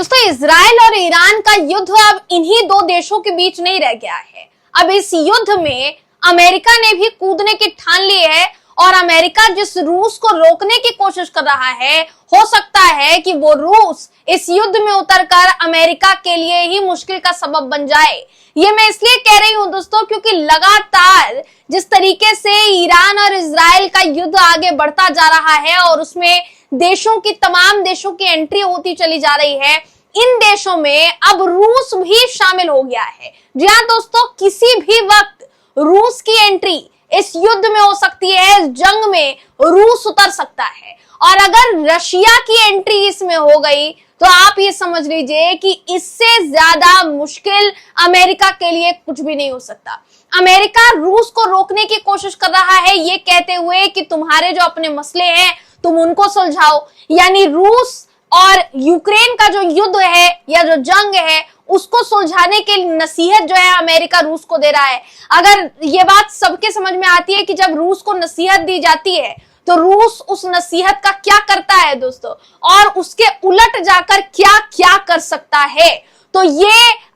दोस्तों, इजराइल और ईरान का युद्ध अब इन्हीं दो देशों के बीच नहीं रह गया है। अब इस युद्ध में अमेरिका ने भी कूदने की ठान ली है और अमेरिका जिस रूस को रोकने की कोशिश कर रहा है, हो सकता है कि वो रूस इस युद्ध में उतरकर अमेरिका के लिए ही मुश्किल का सबब बन जाए। ये मैं इसलिए कह रही हूं दोस्तों, क्योंकि लगातार जिस तरीके से ईरान और इजराइल का युद्ध आगे बढ़ता जा रहा है और उसमें तमाम देशों की एंट्री होती चली जा रही है, इन देशों में अब रूस भी शामिल हो गया है। जी हाँ दोस्तों, किसी भी वक्त रूस की एंट्री इस युद्ध में हो सकती है, इस जंग में रूस उतर सकता है। और अगर रशिया की एंट्री इसमें हो गई तो आप ये समझ लीजिए कि इससे ज्यादा मुश्किल अमेरिका के लिए कुछ भी नहीं हो सकता। अमेरिका रूस को रोकने की कोशिश कर रहा है, ये कहते हुए कि तुम्हारे जो अपने मसले हैं तुम उनको सुलझाओ। यानी रूस और यूक्रेन का जो युद्ध है या जो जंग है उसको सुलझाने की नसीहत जो है अमेरिका रूस को दे रहा है। अगर ये बात सबके समझ में आती है कि जब रूस को नसीहत दी जाती है तो रूस उस नसीहत का क्या करता है दोस्तों, और उसके उलट जाकर क्या क्या कर सकता है, तो ये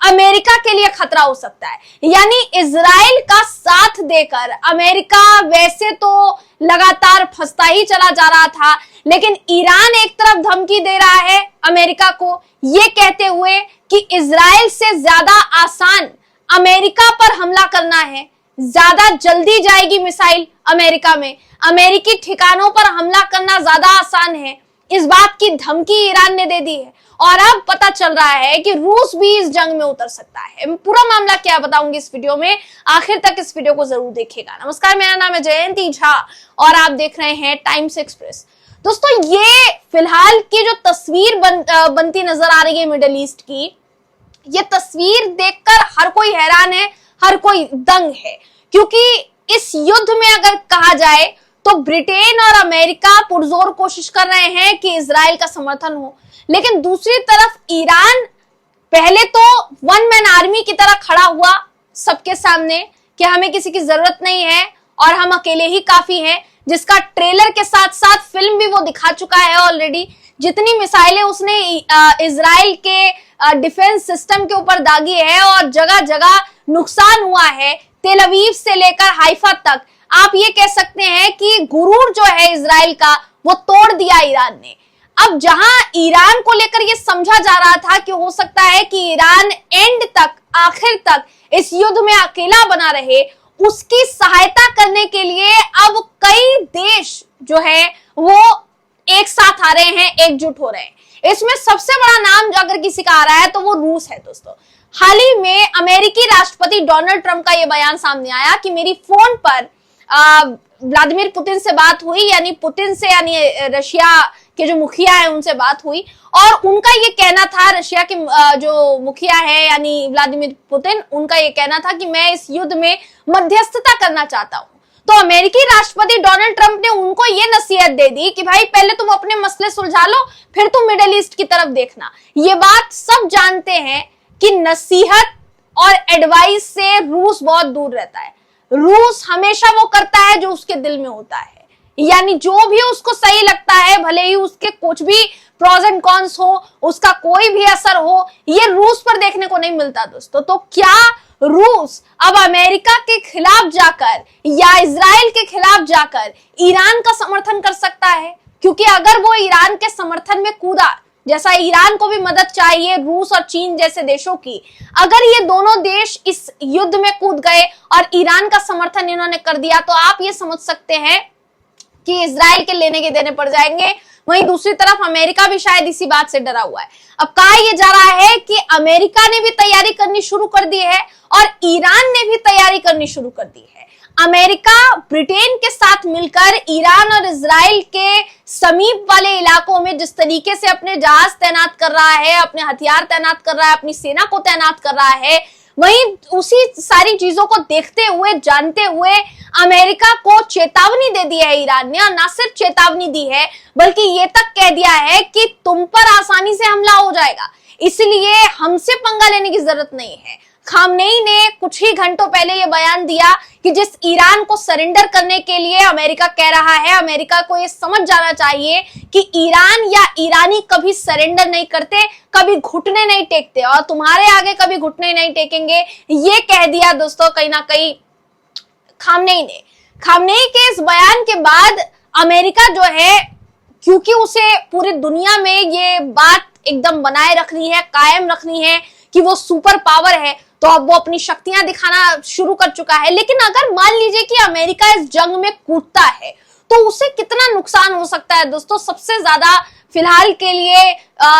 अमेरिका के लिए खतरा हो सकता है। यानी इजराइल का साथ देकर अमेरिका वैसे तो लगातार फंसता ही चला जा रहा था, लेकिन ईरान एक तरफ धमकी दे रहा है अमेरिका को, ये कहते हुए कि इजराइल से ज्यादा आसान अमेरिका पर हमला करना है, ज्यादा जल्दी जाएगी मिसाइल अमेरिका में, अमेरिकी ठिकानों पर हमला करना ज्यादा आसान है। इस बात की धमकी ईरान ने दे दी है और अब पता चल रहा है कि रूस भी इस जंग में उतर सकता है। मैं पूरा मामला क्या बताऊंगी इस वीडियो में, आखिर तक इस वीडियो को जरूर देखिएगा। नमस्कार, मेरा नाम है जयंती झा और आप देख रहे हैं टाइम्स एक्सप्रेस। दोस्तों, ये फिलहाल की जो तस्वीर बनती नजर आ रही है मिडिल ईस्ट की, ये तस्वीर देखकर हर कोई हैरान है, हर कोई दंग है, क्योंकि इस युद्ध में अगर कहा जाए तो ब्रिटेन और अमेरिका पुरजोर कोशिश कर रहे हैं कि इजराइल का समर्थन हो, लेकिन दूसरी तरफ ईरान पहले तो वन मैन आर्मी की तरह खड़ा हुआ सबके सामने कि हमें किसी की जरूरत नहीं है और हम अकेले ही काफी हैं, जिसका ट्रेलर के साथ साथ फिल्म भी वो दिखा चुका है ऑलरेडी। जितनी मिसाइलें उसने इजराइल के डिफेंस सिस्टम के ऊपर दागी है और जगह जगह नुकसान हुआ है, तेल अवीव से लेकर हाइफा तक। आप ये कह सकते हैं कि गुरूर जो है इजराइल का वो तोड़ दिया ईरान ने। अब जहां ईरान को लेकर ये समझा जा रहा था कि हो सकता है कि ईरान एंड तक, आखिर तक इस युद्ध में अकेला बना रहे, उसकी सहायता करने के लिए अब कई देश जो है वो एक साथ आ रहे हैं, एकजुट हो रहे हैं। इसमें सबसे बड़ा नाम जो अगर किसी का आ रहा है तो वो रूस है दोस्तों। हाल ही में अमेरिकी राष्ट्रपति डोनाल्ड ट्रंप का ये बयान सामने आया कि मेरी फोन पर व्लादिमीर पुतिन से बात हुई, यानी पुतिन से, यानी रशिया के जो मुखिया है उनसे बात हुई और उनका ये कहना था, रशिया के जो मुखिया है यानी व्लादिमीर पुतिन, उनका ये कहना था कि मैं इस युद्ध में मध्यस्थता करना चाहता हूं। तो अमेरिकी राष्ट्रपति डोनाल्ड ट्रंप ने उनको ये नसीहत दे दी कि भाई पहले तुम अपने मसले सुलझा लो, फिर तुम मिडिल ईस्ट की तरफ देखना। ये बात सब जानते हैं कि नसीहत और एडवाइस से रूस बहुत दूर रहता है। रूस हमेशा वो करता है जो उसके दिल में होता है, यानी जो भी उसको सही लगता है, भले ही उसके कुछ भी प्रोज एंड कॉन्स हो, उसका कोई भी असर हो, ये रूस पर देखने को नहीं मिलता दोस्तों। तो क्या रूस अब अमेरिका के खिलाफ जाकर या इजराइल के खिलाफ जाकर ईरान का समर्थन कर सकता है? क्योंकि अगर वो ईरान के समर्थन में कूदा, जैसा ईरान को भी मदद चाहिए रूस और चीन जैसे देशों की, अगर ये दोनों देश इस युद्ध में कूद गए और ईरान का समर्थन इन्होंने कर दिया, तो आप ये समझ सकते हैं कि इजराइल के लेने के देने पड़ जाएंगे। वहीं दूसरी तरफ अमेरिका भी शायद इसी बात से डरा हुआ है। अब कहा यह जा रहा है कि अमेरिका ने भी तैयारी करनी शुरू कर दी है और ईरान ने भी तैयारी करनी शुरू कर दी है। अमेरिका ब्रिटेन के साथ मिलकर ईरान और इजराइल के समीप वाले इलाकों में जिस तरीके से अपने जहाज तैनात कर रहा है, अपने हथियार तैनात कर रहा है, अपनी सेना को तैनात कर रहा है, वहीं उसी सारी चीजों को देखते हुए, जानते हुए अमेरिका को चेतावनी दे दी है ईरान ने। और ना सिर्फ चेतावनी दी है बल्कि ये तक कह दिया है कि तुम पर आसानी से हमला हो जाएगा, इसलिए हमसे पंगा लेने की जरूरत नहीं है। खामनेई ने कुछ ही घंटों पहले यह बयान दिया कि जिस ईरान को सरेंडर करने के लिए अमेरिका कह रहा है, अमेरिका को यह समझ जाना चाहिए कि ईरान या ईरानी कभी सरेंडर नहीं करते, कभी घुटने नहीं टेकते और तुम्हारे आगे कभी घुटने नहीं टेकेंगे, ये कह दिया दोस्तों कहीं ना कहीं खामनेई ने। खामनेई के इस बयान के बाद अमेरिका जो है, क्योंकि उसे पूरी दुनिया में ये बात एकदम बनाए रखनी है, कायम रखनी है कि वो सुपर पावर है, तो अब वो अपनी शक्तियां दिखाना शुरू कर चुका है। लेकिन अगर मान लीजिए कि अमेरिका इस जंग में कूदता है तो उसे कितना नुकसान हो सकता है दोस्तों। सबसे ज्यादा फिलहाल के लिए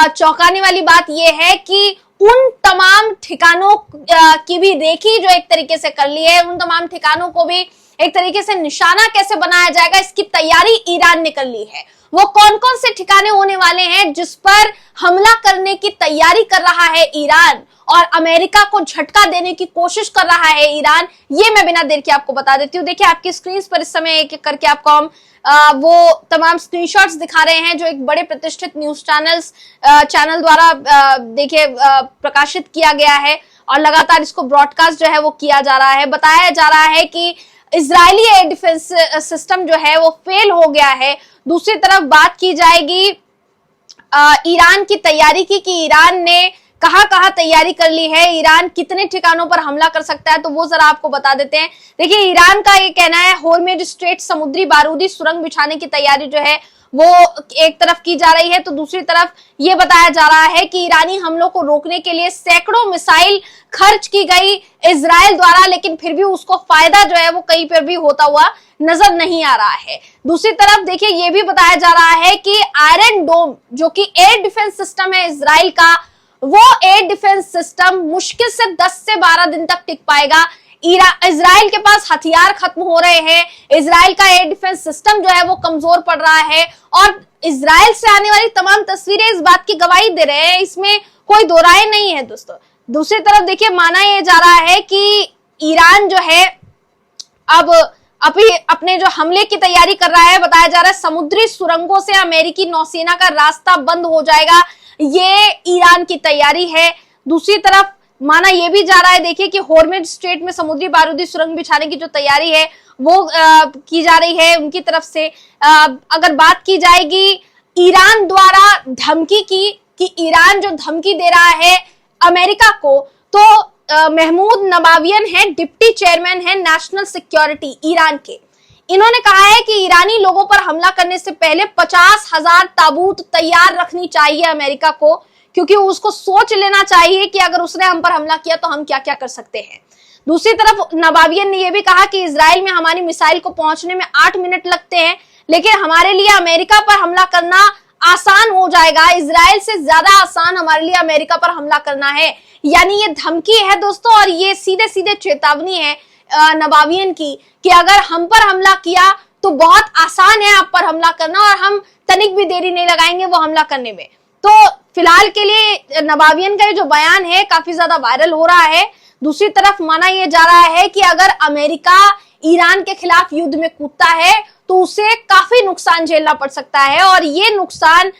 चौंकाने वाली बात यह है कि उन तमाम ठिकानों की भी रेखी जो एक तरीके से कर ली है, उन तमाम ठिकानों को भी एक तरीके से निशाना कैसे बनाया जाएगा, इसकी तैयारी ईरान ने कर ली है। वो कौन कौन से ठिकाने होने वाले हैं जिस पर हमला करने की तैयारी कर रहा है ईरान और अमेरिका को झटका देने की कोशिश कर रहा है ईरान, ये मैं बिना देर के आपको बता देती हूँ। देखिए आपकी स्क्रीन पर इस समय एक एक करके आपको हम वो तमाम स्क्रीनशॉट्स दिखा रहे हैं जो एक बड़े प्रतिष्ठित न्यूज चैनल द्वारा देखिए प्रकाशित किया गया है और लगातार इसको ब्रॉडकास्ट जो है वो किया जा रहा है। बताया जा रहा है कि इजरायली एयर डिफेंस सिस्टम जो है वो फेल हो गया है। दूसरी तरफ बात की जाएगी ईरान की तैयारी की कि ईरान ने कहां तैयारी कर ली है, ईरान कितने ठिकानों पर हमला कर सकता है, तो वो जरा आपको बता देते हैं। देखिए ईरान का ये कहना है होर्मुज स्ट्रेट समुद्री बारूदी सुरंग बिछाने की तैयारी जो है वो एक तरफ की जा रही है, तो दूसरी तरफ ये बताया जा रहा है कि ईरानी हमलों को रोकने के लिए सैकड़ों मिसाइल खर्च की गई इजराइल द्वारा, लेकिन फिर भी उसको फायदा जो है वो कहीं पर भी होता हुआ नजर नहीं आ रहा है। दूसरी तरफ देखिए ये भी बताया जा रहा है कि आयरन डोम जो कि एयर डिफेंस सिस्टम है इजराइल का, वो एयर डिफेंस सिस्टम मुश्किल से 10 से 12 दिन तक टिक पाएगा। इजराइल के पास हथियार खत्म हो रहे हैं, इजराइल का एयर डिफेंस सिस्टम जो है वो कमजोर पड़ रहा है और इजराइल से आने वाली तमाम तस्वीरें इस बात की गवाही दे रहे हैं, इसमें कोई दो राय नहीं है दोस्तों। दूसरी तरफ देखिए माना यह जा रहा है कि ईरान जो है अब अपने जो हमले की तैयारी कर रहा है, बताया जा रहा है समुद्री सुरंगों से अमेरिकी नौसेना का रास्ता बंद हो जाएगा, ये ईरान की तैयारी है। दूसरी तरफ माना यह भी जा रहा है देखिए कि होर्मुज स्ट्रेट में समुद्री बारूदी सुरंग बिछाने की जो तैयारी है वो की जा रही है उनकी तरफ से। अगर बात की जाएगी ईरान द्वारा धमकी की कि ईरान जो धमकी दे रहा है अमेरिका को, तो महमूद नबावियन है, डिप्टी चेयरमैन है नेशनल सिक्योरिटी ईरान के। इन्होंने कहा है कि ईरानी लोगों पर हमला करने से पहले 50,000 ताबूत तैयार रखनी चाहिए अमेरिका को, क्योंकि उसको सोच लेना चाहिए कि अगर उसने हम पर हमला किया तो हम क्या क्या कर सकते हैं। दूसरी तरफ नबावियन ने यह भी कहा कि इजराइल में हमारी मिसाइल को पहुंचने में 8 मिनट लगते हैं, लेकिन हमारे लिए अमेरिका पर हमला करना आसान हो जाएगा, इजराइल से ज्यादा आसान हमारे लिए अमेरिका पर हमला करना है। यानी ये धमकी है दोस्तों और ये सीधे सीधे चेतावनी है नबावियन की कि अगर हम पर हमला किया तो बहुत आसान है आप पर हमला करना और हम तनिक भी देरी नहीं लगाएंगे वो हमला करने में। तो फिलहाल के लिए नबावियन का जो बयान है काफी ज्यादा वायरल हो रहा है। दूसरी तरफ माना यह जा रहा है कि अगर अमेरिका ईरान के खिलाफ युद्ध में कूदता है तो उसे काफी नुकसान झेलना पड़ सकता है और ये नुकसान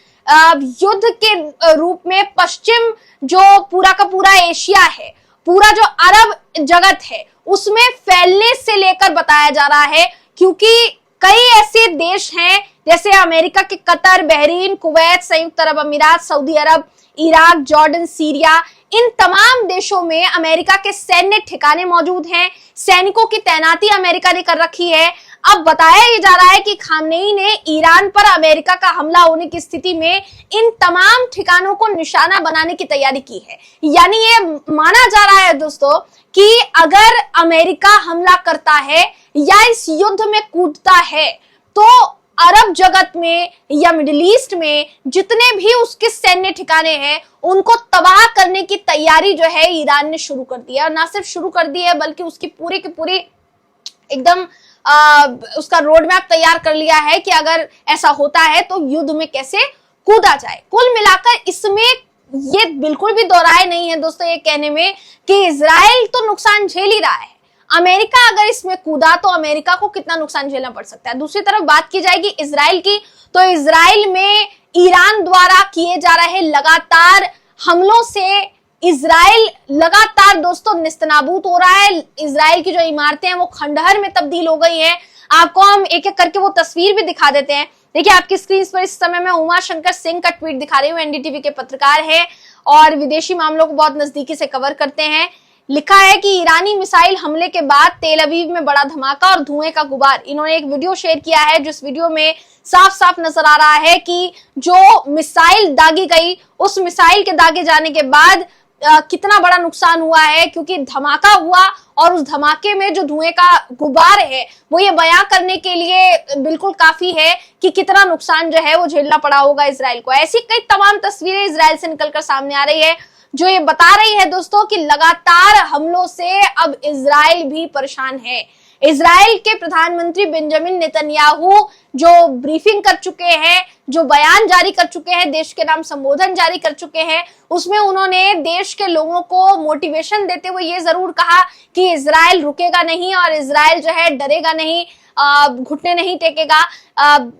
युद्ध के रूप में पश्चिम जो पूरा का पूरा एशिया है, पूरा जो अरब जगत है उसमें फैलने से लेकर बताया जा रहा है, क्योंकि कई ऐसे देश हैं जैसे अमेरिका के कतर, बहरीन, कुवैत, संयुक्त अरब अमीरात, सऊदी अरब, इराक, जॉर्डन, सीरिया, इन तमाम देशों में अमेरिका के सैन्य ठिकाने मौजूद हैं, सैनिकों की तैनाती अमेरिका ने कर रखी है। अब बताया ये जा रहा है कि खामनेई ने ईरान पर अमेरिका का हमला होने की स्थिति में इन तमाम ठिकानों को निशाना बनाने की तैयारी की है। यानी ये माना जा रहा है दोस्तों कि अगर अमेरिका हमला करता है या इस युद्ध में कूदता है तो अरब जगत में या मिडिल ईस्ट में जितने भी उसके सैन्य ठिकाने हैं उनको तबाह करने की तैयारी जो है ईरान ने शुरू कर दी है। और ना सिर्फ शुरू कर दी है बल्कि उसकी पूरी की पूरी एकदम उसका रोड मैप तैयार कर लिया है कि अगर ऐसा होता है तो युद्ध में कैसे कूदा जाए। कुल मिलाकर इसमें ये बिल्कुल भी दोहराए नहीं है दोस्तों ये कहने में कि इजराइल तो नुकसान झेल ही रहा है, अमेरिका अगर इसमें कूदा तो अमेरिका को कितना नुकसान झेलना पड़ सकता है। दूसरी तरफ बात की जाएगी इजराइल की, तो इजराइल में ईरान द्वारा किए जा रहे लगातार हमलों से इजराइल लगातार दोस्तों निस्तनाबूद हो रहा है। इजराइल की जो इमारतें हैं वो खंडहर में तब्दील हो गई हैं। आपको हम एक एक करके वो तस्वीर भी दिखा देते हैं। देखिए आपकी स्क्रीन पर इस समय मैं उमा शंकर सिंह का ट्वीट दिखा रही हूँ। एनडीटीवी के पत्रकार हैं और विदेशी मामलों को बहुत नजदीकी से कवर करते हैं। लिखा है कि ईरानी मिसाइल हमले के बाद तेल अवीव में बड़ा धमाका और धुएं का गुबार। इन्होंने एक वीडियो शेयर किया है जिस वीडियो में साफ साफ नजर आ रहा है कि जो मिसाइल दागी गई, उस मिसाइल के दागे जाने के बाद कितना बड़ा नुकसान हुआ है, क्योंकि धमाका हुआ और उस धमाके में जो धुएं का गुबार है वो ये बयां करने के लिए बिल्कुल काफी है कि कितना नुकसान जो है वो झेलना पड़ा होगा इजराइल को। ऐसी कई तमाम तस्वीरें इजराइल से निकलकर सामने आ रही है जो ये बता रही है दोस्तों कि लगातार हमलों से अब इजराइल भी परेशान है। इजराइल के प्रधानमंत्री बेंजामिन नेतन्याहू जो ब्रीफिंग कर चुके हैं, जो बयान जारी कर चुके हैं, देश के नाम संबोधन जारी कर चुके हैं, उसमें उन्होंने देश के लोगों को मोटिवेशन देते हुए ये जरूर कहा कि इजराइल रुकेगा नहीं और इजराइल जो है डरेगा नहीं, घुटने नहीं टेकेगा,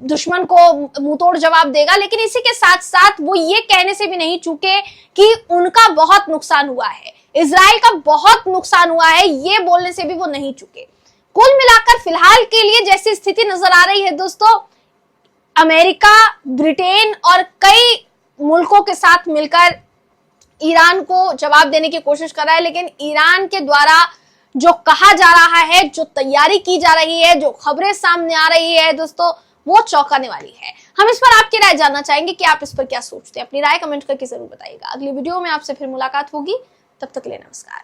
दुश्मन को मुंहतोड़ जवाब देगा। लेकिन इसी के साथ साथ वो ये कहने से भी नहीं चूके कि उनका बहुत नुकसान हुआ है, इजराइल का बहुत नुकसान हुआ है, ये बोलने से भी वो नहीं चूके। कुल मिलाकर फिलहाल के लिए जैसी स्थिति नजर आ रही है दोस्तों, अमेरिका, ब्रिटेन और कई मुल्कों के साथ मिलकर ईरान को जवाब देने की कोशिश कर रहा है। लेकिन ईरान के द्वारा जो कहा जा रहा है, जो तैयारी की जा रही है, जो खबरें सामने आ रही है दोस्तों, वो चौंकाने वाली है। हम इस पर आपकी राय जानना चाहेंगे कि आप इस पर क्या सोचते हैं। अपनी राय कमेंट करके जरूर बताइएगा। अगली वीडियो में आपसे फिर मुलाकात होगी, तब तक के लिए नमस्कार।